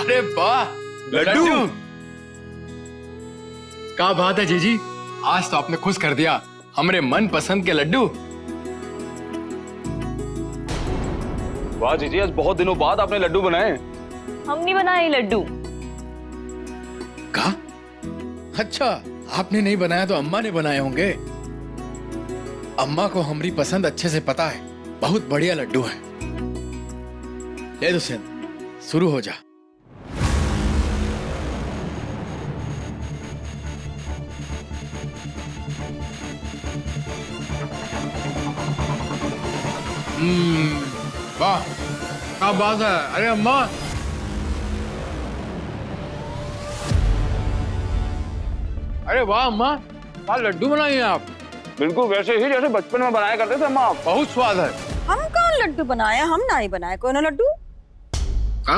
अरे वाह, लड्डू। क्या बात है जीजी, आज तो आपने खुश कर दिया हमरे मन पसंद के लड्डू। वाह जीजी, आज बहुत दिनों बाद आपने लड्डू बनाए। हम नहीं बनाए लड्डू। का? अच्छा, आपने नहीं बनाया तो अम्मा ने बनाए होंगे। अम्मा को हमारी पसंद अच्छे से पता है, बहुत बढ़िया लड्डू है। ले दुष्यंत, शुरू हो जा। वाह, क्या बात है। अरे अम्मा, अरे वाह अम्मा, क्या लड्डू बनाए हैं आप। बिल्कुल वैसे ही जैसे बचपन में बनाया करते थे अम्मा आप। बहुत स्वाद है। हम कौन लड्डू बनाए? हम नहीं बनाए कोई ना लड्डू। कहा?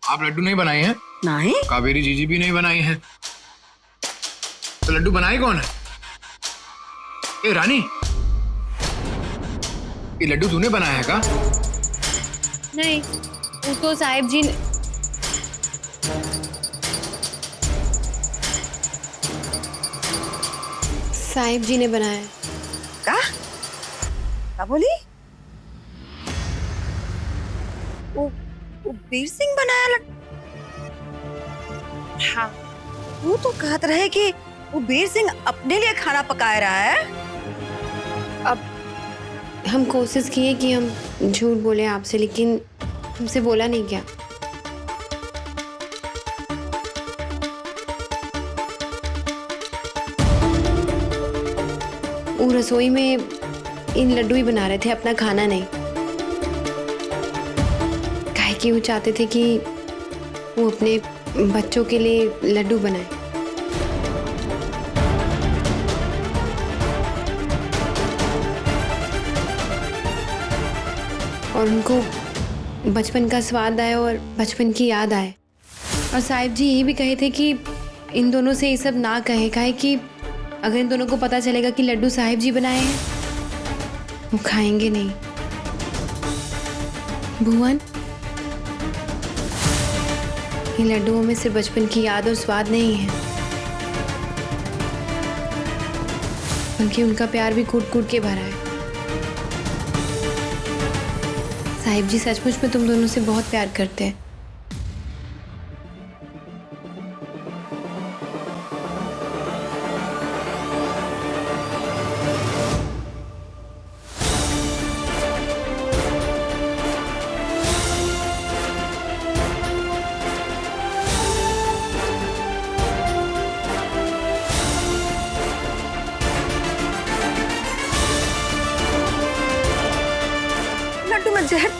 आप लड्डू नहीं बनाए हैं? नहीं। कावेरी जीजी भी नहीं बनाई हैं। तो लड्डू बनाए कौन है? ए रानी, ये लड्डू तूने बनाया है का? नहीं, उसको साहिब जी ने। साहिब जी ने बनाया। क्या बोली? वो वीर सिंह बनाया लड्डू? हाँ, वो तो कहते रहे कि वो वीर सिंह अपने लिए खाना पका रहा है। अब हम कोशिश किए कि हम झूठ बोले आपसे, लेकिन हमसे बोला नहीं क्या। वो रसोई में इन लड्डू ही बना रहे थे, अपना खाना नहीं। काहे कि वो चाहते थे कि वो अपने बच्चों के लिए लड्डू बनाए। और उनको बचपन का स्वाद आए और बचपन की याद आए। और साहिब जी ये भी कहे थे कि इन दोनों से ये सब ना कहे, काहे कि अगर इन दोनों को पता चलेगा कि लड्डू साहिब जी बनाए हैं, वो खाएंगे नहीं। भुवन, इन लड्डुओं में सिर्फ बचपन की याद और स्वाद नहीं है, बल्कि उनका प्यार भी कूट कूट के भरा है। साहिब जी सचमुच में तुम दोनों से बहुत प्यार करते हैं। लड्डू में जहर।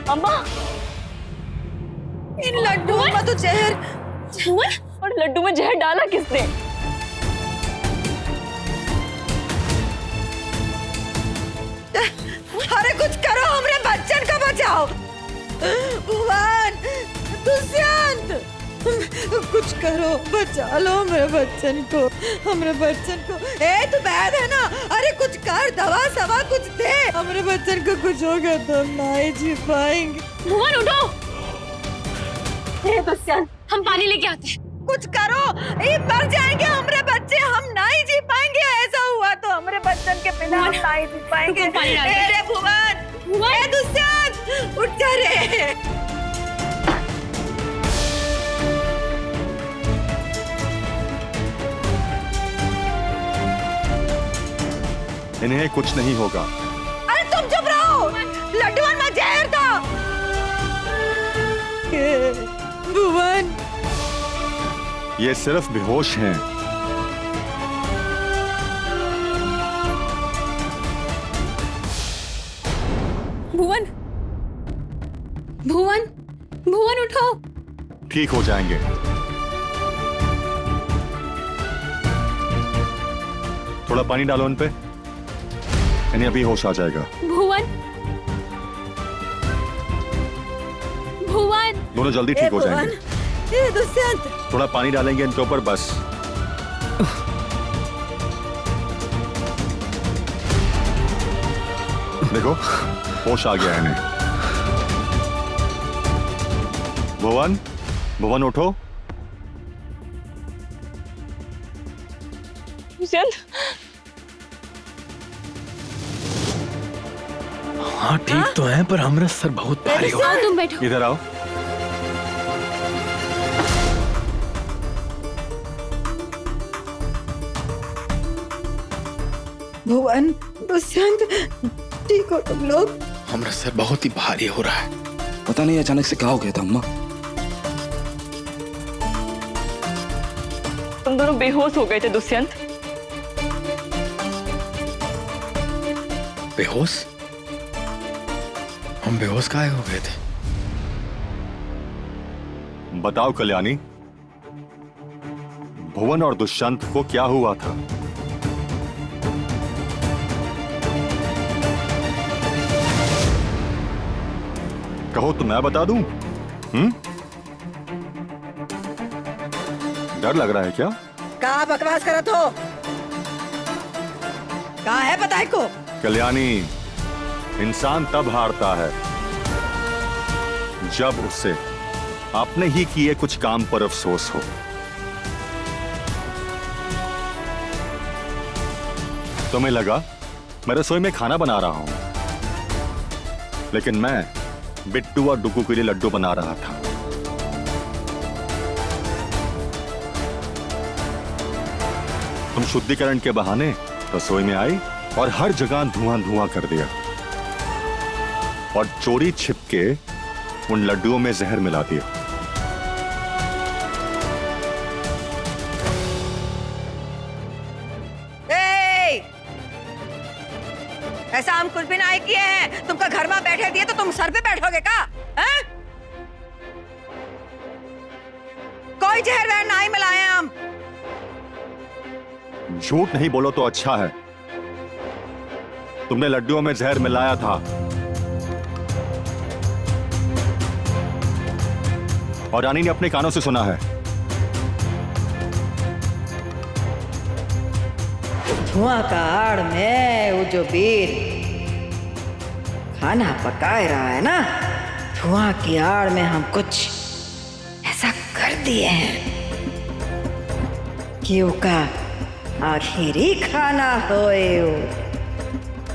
अम्मा, इन लड्डुओं में तो जहर। और लड्डू में जहर डाला किसने? अरे कुछ करो, हमरे बच्चन को बचाओ। भगवान, दुष्यंत, कुछ करो, बचा लो मेरे बच्चन को, हमरे बच्चन को। ए तू बैद है ना? अरे कुछ कर, दवा सवा कुछ दे। हमरे बच्चन को कुछ हो गया तो हम नहीं जी पाएंगे। भुवन उठो, हे दुष्यंत, हम पानी लेके आते हैं। कुछ करो, ये मर जाएंगे हमरे बच्चे, हम नहीं जी पाएंगे। ऐसा हुआ तो हमरे बच्चन के बिना हम नहीं जी पाएंगे। अरे भुवन, ए दुष्यंत, उठ जा रे। इन्हें कुछ नहीं होगा। अरे तुम चुप रहो, लड्डूवन में जहर था। भुवन, ये सिर्फ बेहोश हैं। भुवन, भुवन, भुवन उठो। ठीक हो जाएंगे। थोड़ा पानी डालो उन पे, इन्हें अभी होश आ जाएगा। भुवन, भुवन, दोनों जल्दी ठीक हो जाएंगे। ए दुष्यंत, थोड़ा पानी डालेंगे इनके ऊपर बस। देखो होश आ गया इन्हें। भुवन, भुवन उठो। दुष्यंत, हाँ ठीक तो है, पर हमारा सर बहुत भारी हो रहा है। तुम बैठो। इधर आओ। भुवन, दुष्यंत, ठीक हो तुम लोग? हमारा सर बहुत ही भारी हो रहा है। पता नहीं अचानक से क्या हो गया था अम्मा। तुम दोनों बेहोश हो गए थे दुष्यंत। बेहोश? हम बेहोश काहे हो गए थे? बताओ कल्याणी, भुवन और दुष्यंत को क्या हुआ था? कहो तो मैं बता दूं? डर लग रहा है क्या? कहाँ बकवास करत हो? कहाँ है बताए को? कल्याणी, इंसान तब हारता है जब उसे अपने ही किए कुछ काम पर अफसोस हो। तुम्हें लगा मैं रसोई में खाना बना रहा हूं, लेकिन मैं बिट्टू और डुगू के लिए लड्डू बना रहा था। तुम शुद्धिकरण के बहाने रसोई में आई और हर जगह धुआं धुआं कर दिया और चोरी छिपके उन लड्डुओं में जहर मिला दिया। ऐसा हम कुछ भी नहीं किए हैं। तुमका घर में बैठे दिए तो तुम सर पे बैठोगे का? हैं? कोई जहर वहर नहीं मिलाए हम। झूठ नहीं बोलो तो अच्छा है। तुमने लड्डुओं में जहर मिलाया था और रानी ने अपने कानों से सुना है। धुआं का आड़ में वो जो वीर खाना पकाए रहा है ना, धुआं की आड़ में हम कुछ ऐसा कर दिए हैं कि उसका आखिरी खाना होए।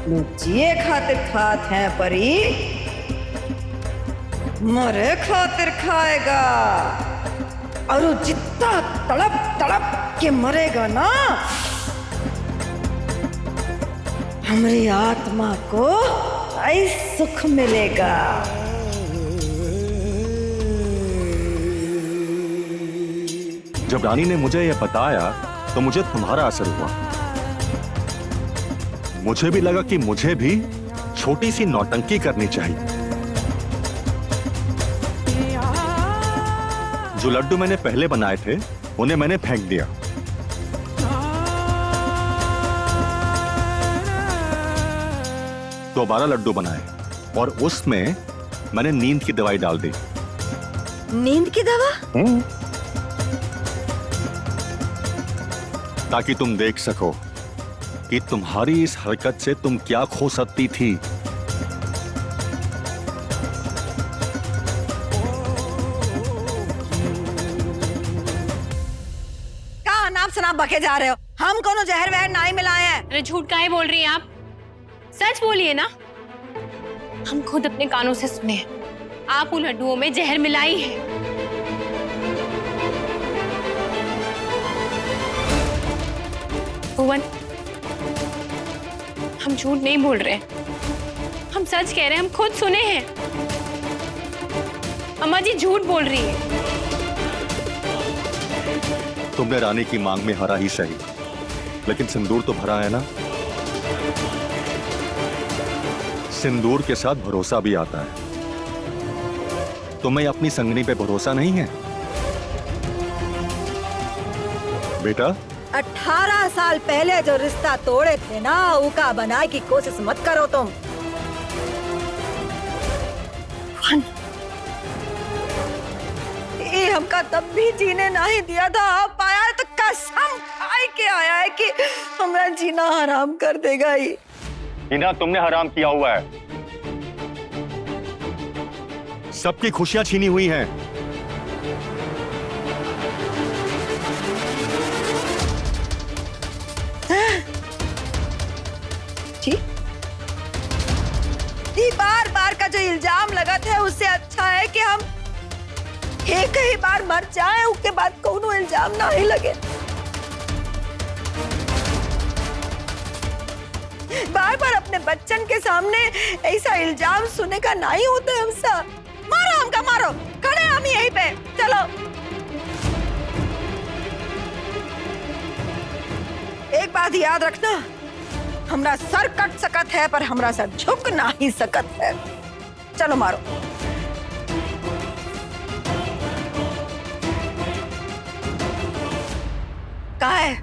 जिए खातिर खात हैं परी, मरे खातिर खाएगा। और वो जितना तड़प तड़प के मरेगा ना, हमारी आत्मा को ऐसा सुख मिलेगा। जब रानी ने मुझे यह बताया तो मुझे तुम्हारा असर हुआ। मुझे भी लगा कि मुझे भी छोटी सी नौटंकी करनी चाहिए। जो लड्डू मैंने पहले बनाए थे उन्हें मैंने फेंक दिया। दोबारा लड्डू बनाए और उसमें मैंने नींद की दवाई डाल दी। नींद की दवा? ताकि तुम देख सको कि तुम्हारी इस हरकत से तुम क्या खो सकती थी। कहाँ नाम शनाब बके जा रहे हो? हम कोनो जहर वहर नहीं मिलाए हैं। अरे झूठ काहे बोल रही हैं आप? सच बोलिए ना। हम खुद अपने कानों से सुने हैं, आप उन लड्डुओं में जहर मिलाई है। भुवन, हम झूठ नहीं बोल रहे, हम सच कह रहे हैं, हम खुद सुने हैं। अम्मा जी झूठ बोल रही है। तुमने रानी की मांग में हारा ही सही, लेकिन सिंदूर तो भरा है ना। सिंदूर के साथ भरोसा भी आता है। तुम्हें अपनी संगनी पे भरोसा नहीं है बेटा? 18 साल पहले जो रिश्ता तोड़े थे ना, उका बनाए की कोशिश मत करो तुम। ये हमका तब भी जीने नहीं दिया था, अब आया है तो कसम खाई के आया है कि हमरा जीना हराम कर देगा ही। इन्हें तुमने हराम किया हुआ है। सबकी खुशियां छीनी हुई हैं। जी, ये बार बार का जो इल्जाम लगा था, उससे अच्छा है कि हम एक ही बार मर जाएं, उसके बाद कोनो इल्जाम ना ही लगे। बार बार अपने बच्चन के सामने ऐसा इल्जाम सुनने का नहीं होता है हमसे। मारो हमका, मारो, खड़े हम यहीं पे, चलो। एक बात याद रखना, हमरा सर कट सकत है पर हमरा सर झुक नहीं सकत है। चलो मारो। कहा है?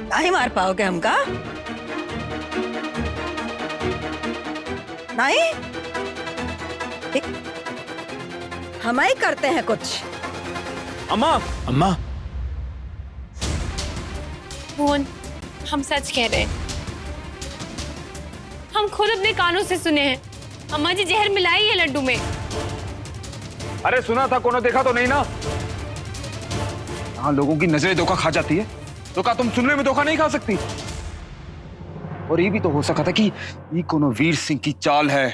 नहीं मार पाओगे हमका? नहीं, हम ही करते हैं कुछ। अम्मा, अम्मा, मोहन, हम सच कह रहे हैं। हम खुद अपने कानों से सुने हैं। अम्मा जी जहर मिलाई है लड्डू में। अरे सुना था, कोनो देखा तो नहीं ना? हाँ, लोगों की नजरें धोखा खा जाती है, तो क्या तुम सुनने में धोखा नहीं खा सकती? और ये भी तो हो सका था कि ये कोनो वीर सिंह की चाल है।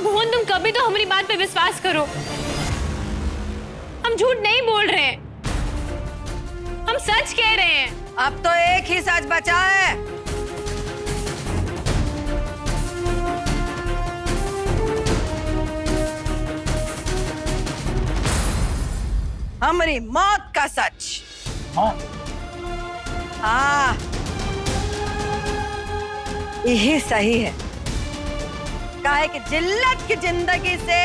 मोहन, तुम कभी तो हमारी बात पे विश्वास करो। हम झूठ नहीं बोल रहे हैं, हम सच कह रहे हैं। अब तो एक ही सच बचा है। हमारी मौत का सच। हाँ, यही सही है। काहे कि जिल्लत की जिंदगी से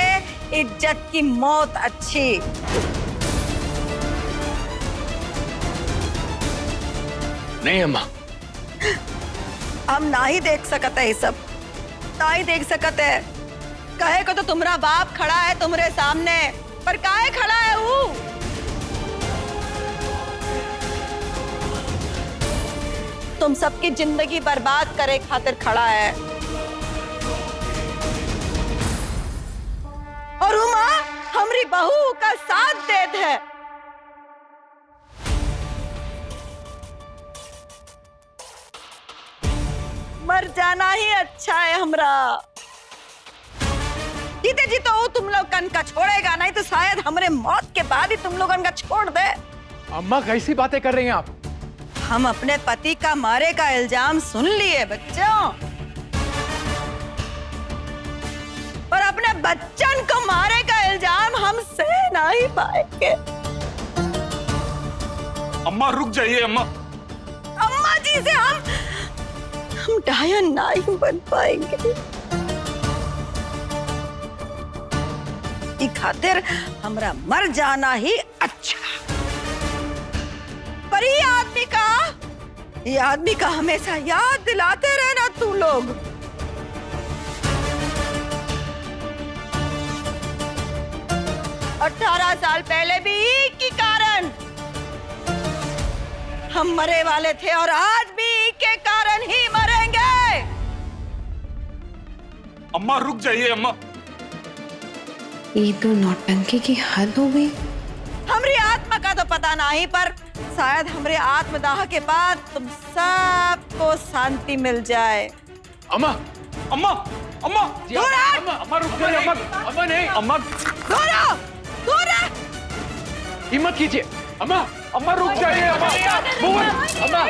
इज्जत की मौत अच्छी। नहीं अम्मा, हम ना ही देख सकते है, ये सब ना ही देख सकते है। कहे को तो तुम्हारा बाप खड़ा है तुम्हारे सामने, पर काहे खड़ा है वो? तुम सबकी जिंदगी बर्बाद करे खातिर खड़ा है। और उमा हमारी बहू का साथ देत है। मर जाना ही अच्छा है हमरा। जीते जी तो वो तुम लोग का छोड़ेगा, नहीं तो शायद हमरे मौत के बाद ही तुम लोगन का छोड़ दे। अम्मा कैसी बातें कर रही हैं आप? हम अपने पति का मारे का इल्जाम सुन लिए बच्चों, पर अपने बच्चन को मारे का इल्जाम हम सह नहीं पाएंगे। अम्मा रुक जाइए अम्मा। अम्मा जी से हम डायन नहीं बन पाएंगे। इस खातिर हमरा मर जाना ही अच्छा। पर ये आदमी का हमेशा याद दिलाते रहना तू लोग। अठारह साल पहले भी एक ही कारण हम मरे वाले थे और आज भी एक के कारण ही मरेंगे। अम्मा रुक जाइए अम्मा। ये तो नौटंकी की हद हो गई। हमारी आत्मा का तो पता नहीं, पर शायद हमारे आत्मदाह के बाद तुम सबको शांति मिल जाए। अम्मा, अम्मा अम्मा दूर हट! अम्मा रुक जाइए अम्मा। अम्मा नहीं, अम्मा दूर आओ! दूर रह! हिम्मत कीजिए अम्मा। अम्मा रुक जाइए अम्मा। भुवन, अम्मा।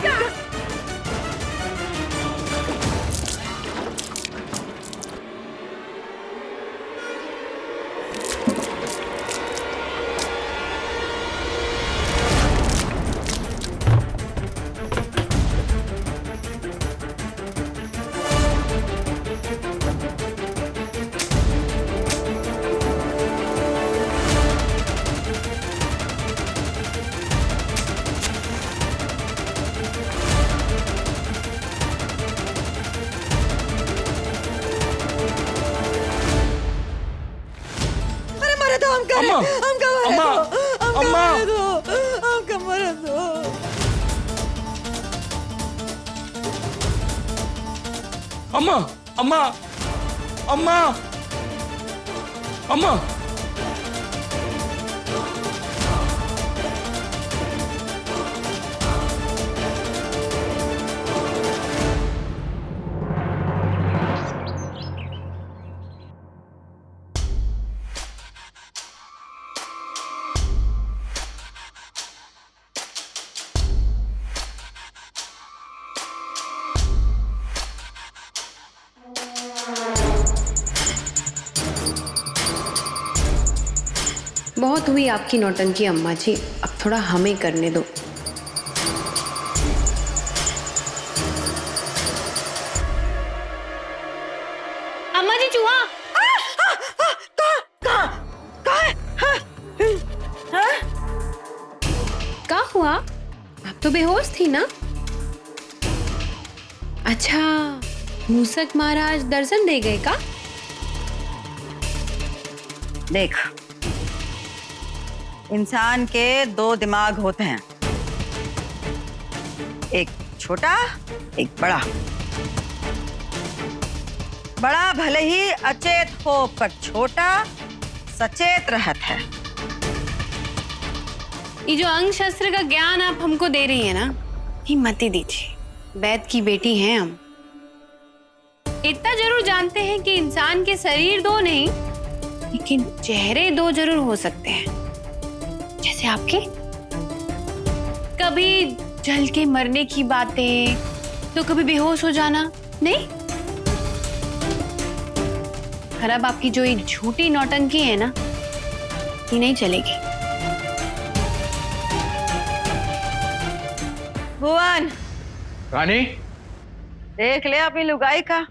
अरे मरे दो हमका रे! अम्मा! हमका मरे अम्मा! दो! हमका अम्मा! मरे दो! हमका मरे दो! अम्मा अम्मा अम्मा अम्मा बहुत हुई आपकी नौटंकी अम्मा जी, अब थोड़ा हमें करने दो। अम्मा जी चूहा! क्या हुआ? आप तो बेहोश थी ना? अच्छा, मूसक महाराज दर्शन दे गए का? देख, इंसान के दो दिमाग होते हैं, एक छोटा एक बड़ा। बड़ा भले ही अचेत हो पर छोटा सचेत रहत है। ये जो अंग शस्त्र का ज्ञान आप हमको दे रही है ना, ये मत ही दीजिए। वैद की बेटी हैं हम। इतना जरूर जानते हैं कि इंसान के शरीर दो नहीं, लेकिन चेहरे दो जरूर हो सकते हैं। जैसे आपके कभी जल के मरने की बातें, तो कभी बेहोश हो जाना नहीं। और अब आपकी जो ये झूठी नौटंकी है ना, ये नहीं चलेगी। भुवन, रानी, देख ले अपनी लुगाई का,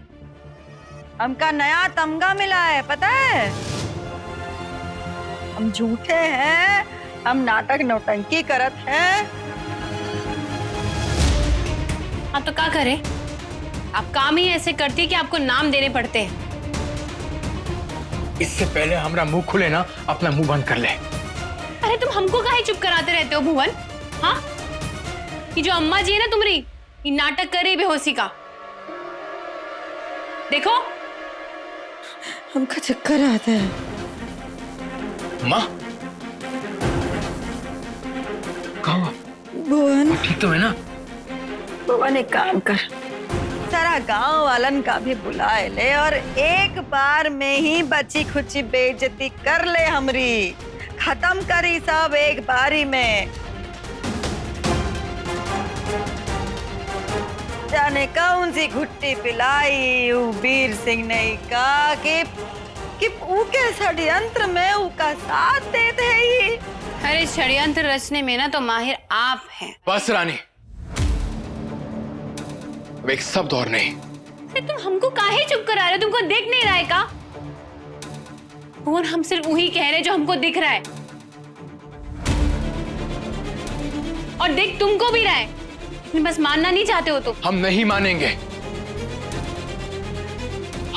हमका नया तमगा मिला है, पता है? हम झूठे हैं, हम नाटक नौटंकी करत हैं। हाँ तो क्या करें? आप काम ही ऐसे करती है कि आपको नाम देने पड़ते हैं। इससे पहले हमारा मुंह खुले ना, अपना मुंह बंद कर ले। अरे तुम हमको काहे चुप कराते रहते हो भुवन? हाँ, ये जो अम्मा जी है ना तुम्हारी, ये नाटक कर रही बेहोशी का। देखो, हमका चक्कर आता है। माँ, कहाँ हुआ? भुवन, ठीक तो है ना? भुवन एक काम कर, सारा गांव वालन का भी बुलाए ले और एक बार में ही बची खुची बेइज्जती कर ले हमरी। खत्म करी सब एक बारी में। जाने कौन सी घुट्टी पिलाई ऊ वीर सिंह ने का कि ऊके षड्यंत्र में ऊका साथ देते ही। अरे षड्यंत्र रचने में ना तो माहिर आप हैं। बस रानी, अब एक शब्द और नहीं। अरे तुम हमको काहे चुप करा रहे हो? तुमको देख नहीं रहा है का? भुवन, हम सिर्फ वही कह रहे जो हमको दिख रहा है, और देख तुमको भी रहा है, लेकिन बस मानना नहीं चाहते हो तुम। हम नहीं मानेंगे।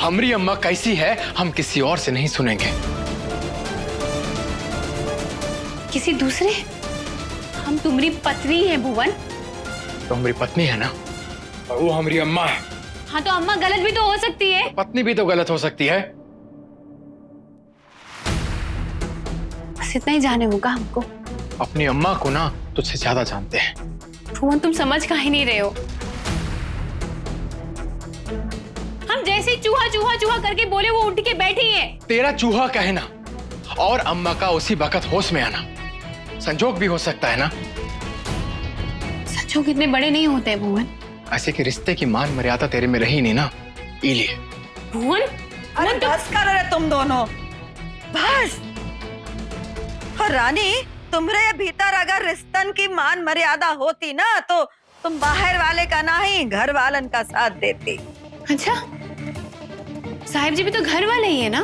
हमारी अम्मा कैसी है हम किसी और से नहीं सुनेंगे। किसी दूसरे? हम तुम्हारी पत्नी है भुवन। तो हमारी पत्नी है ना, और वो हमारी अम्मा है। हाँ तो अम्मा गलत भी तो हो सकती है। पत्नी भी तो गलत हो सकती है। बस इतना ही जाने होगा हमको। अपनी अम्मा को ना तुझसे ज्यादा जानते हैं। भुवन, तुम समझ काहे नहीं रहे हो? हम जैसे ही चूहा चूहा चूहा करके बोले वो उठ के बैठी है। तेरा चूहा कहना और अम्मा का उसी वक्त होश में आना संजोग भी हो सकता है ना। संजोग इतने बड़े नहीं होते हैं भुवन। ऐसे कि रिश्ते की मान मर्यादा तेरे में रही नहीं ना, इलिए। भुवन, अरे बस कर रहे तुम दोनों, बस। और रानी, तुम्हारे भीतर अगर रिश्तन की मान मर्यादा होती ना तो तुम बाहर वाले का नहीं घर वालन का साथ देती। अच्छा, साहिब जी भी तो घर वाले ही है ना।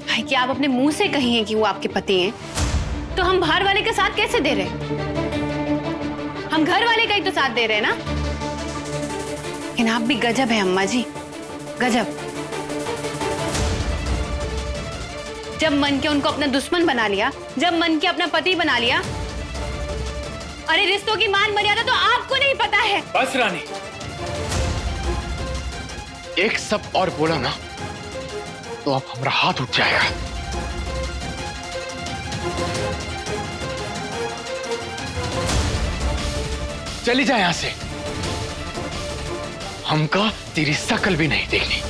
भाई क्या आप अपने मुंह से कहिए कि वो आपके पति हैं, तो हम बाहर वाले का साथ कैसे दे रहे? हम घर वाले का ही तो साथ दे रहे हैं ना। लेकिन आप भी गजब है अम्मा जी, गजब। जब मन के उनको अपना दुश्मन बना लिया, जब मन के अपना पति बना लिया। अरे रिश्तों की मान मर्यादा तो आपको नहीं पता है। बस रानी, एक सब और बोला ना तो अब हमारा हाथ उठ जाएगा। चली जा यहां से, हमका तेरी शकल भी नहीं देखनी।